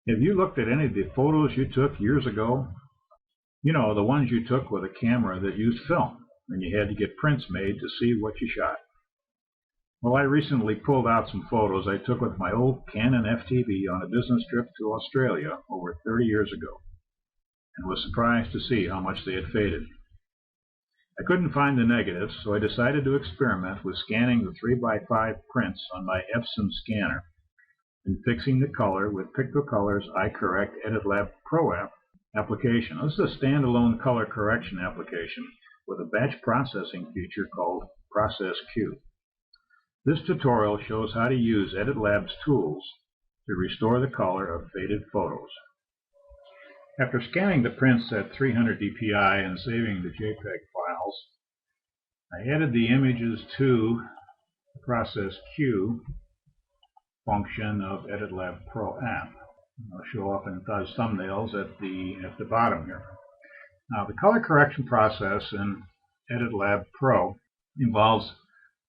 Have you looked at any of the photos you took years ago? You know, the ones you took with a camera that used film, and you had to get prints made to see what you shot. Well, I recently pulled out some photos I took with my old Canon FTB on a business trip to Australia over 30 years ago, and was surprised to see how much they had faded. I couldn't find the negatives, so I decided to experiment with scanning the 3x5 prints on my Epson scanner and fixing the color with Pictocolor's iCorrect EditLab Pro application. This is a standalone color correction application with a batch processing feature called Process Q. This tutorial shows how to use EditLab's tools to restore the color of faded photos. After scanning the prints at 300 dpi and saving the JPEG files, I added the images to the Process Q function of EditLab Pro app. I'll show up in those thumbnails at the bottom here. Now, the color correction process in EditLab Pro involves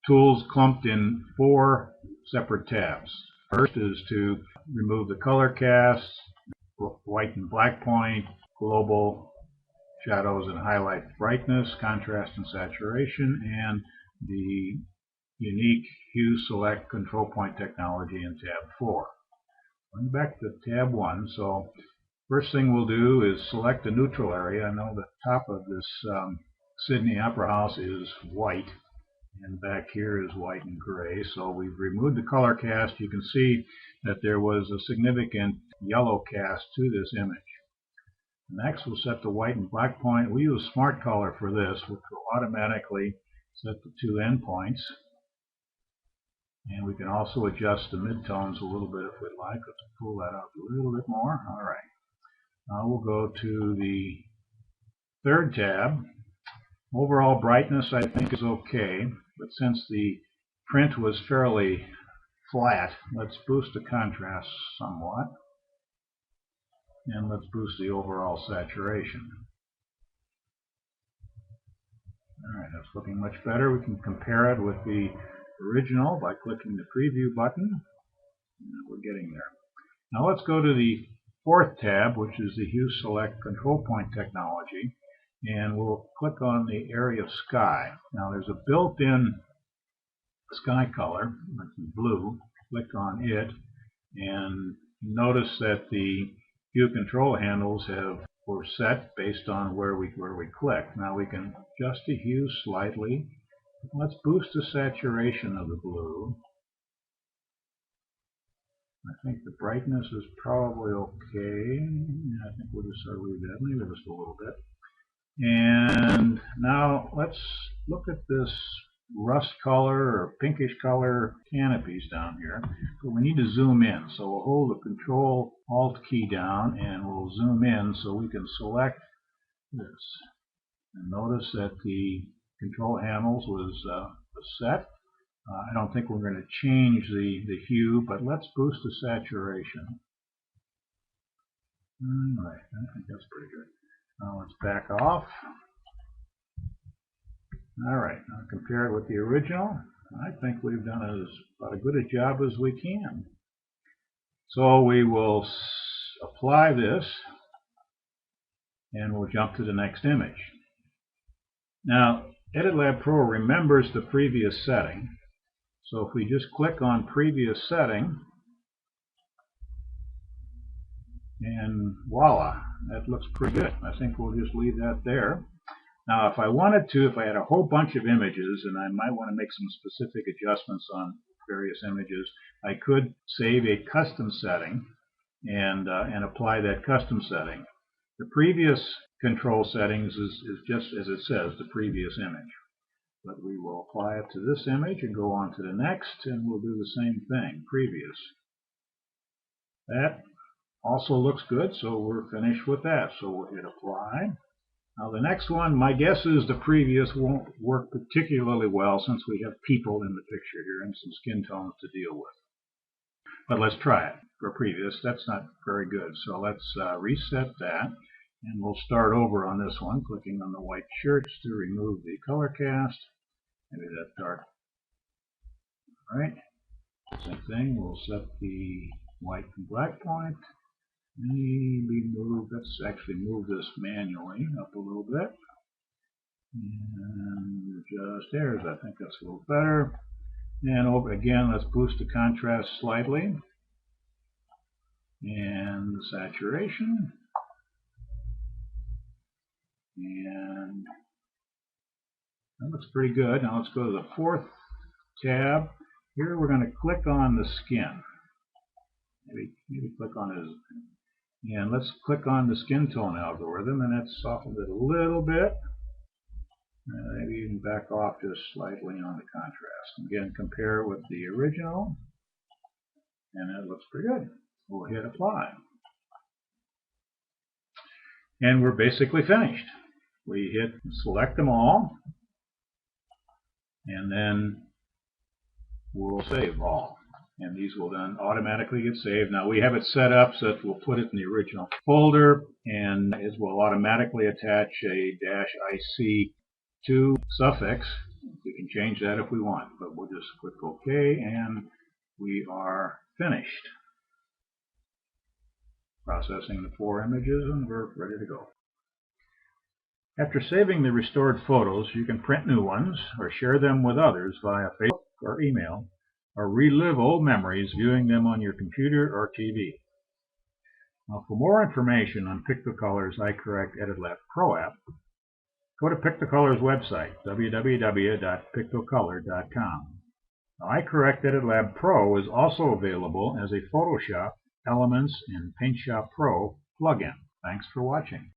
tools clumped in 4 separate tabs. First is to remove the color cast, white and black point, global, shadows and highlight brightness, contrast and saturation, and the unique hue select control point technology in tab 4. Going back to tab 1, so first thing we'll do is select a neutral area. I know the top of this Sydney Opera House is white, and back here is white and gray, so we've removed the color cast. You can see that there was a significant yellow cast to this image. Next, we'll set the white and black point. We use Smart Color for this, which will automatically set the 2 endpoints. And we can also adjust the midtones a little bit if we'd like. Let's pull that up a little bit more. All right. Now we'll go to the 3rd tab. Overall brightness, I think, is okay, but since the print was fairly flat, let's boost the contrast somewhat, and let's boost the overall saturation. All right, that's looking much better. We can compare it with the original by clicking the preview button. We're getting there. Now let's go to the 4th tab, which is the Hue Select Control Point technology, and we'll click on the area of sky. Now there's a built-in sky color, that's blue. Click on it, and notice that the hue control handles were set based on where we click. Now we can adjust the hue slightly. Let's boost the saturation of the blue. I think the brightness is probably okay. I think we'll just sort of leave that, maybe just a little bit. And now let's look at this rust color or pinkish color canopies down here. But we need to zoom in. So we'll hold the Control Alt key down and we'll zoom in so we can select this. And notice that the control handles was set. I don't think we're going to change the hue, but let's boost the saturation. All right, I think that's pretty good. Now let's back off. All right, now compare it with the original. I think we've done about as good a job as we can. So we will apply this, and we'll jump to the next image. Now, EditLab Pro remembers the previous setting. So if we just click on Previous Setting, and voila, that looks pretty good. I think we'll just leave that there. Now, if I wanted to, if I had a whole bunch of images, and I might want to make some specific adjustments on various images, I could save a custom setting and apply that custom setting. The previous control settings is just as it says, the previous image. But we will apply it to this image and go on to the next, and we'll do the same thing, previous. That also looks good, so we're finished with that. So we'll hit apply. Now the next one, my guess is the previous won't work particularly well since we have people in the picture here and some skin tones to deal with. But let's try it for previous. That's not very good. So let's reset that, and we'll start over on this one, clicking on the white shirts to remove the color cast. Maybe that dark. All right. Same thing. We'll set the white and black point. maybe move, let's actually move this manually up a little bit. And just there, I think that's a little better. And over again, let's boost the contrast slightly. And the saturation. And that looks pretty good. Now let's go to the fourth tab. Here we're going to click on the skin. Maybe click on his. And let's click on the skin tone algorithm, and that softens it a little bit. Maybe even back off just slightly on the contrast. Again, compare it with the original, and it looks pretty good. We'll hit apply. And we're basically finished. We hit select them all, and then we'll save all. And these will then automatically get saved. Now we have it set up so that we'll put it in the original folder, and it will automatically attach a -IC2 suffix. We can change that if we want, but we'll just click OK, and we are finished. Processing the 4 images, and we're ready to go. After saving the restored photos, you can print new ones or share them with others via Facebook or email, or relive old memories viewing them on your computer or TV. Now, for more information on Pictocolor's iCorrect EditLab Pro app, go to Pictocolor's website, www.pictocolor.com. Now, iCorrect EditLab Pro is also available as a Photoshop, Elements, and PaintShop Pro plugin. Thanks for watching.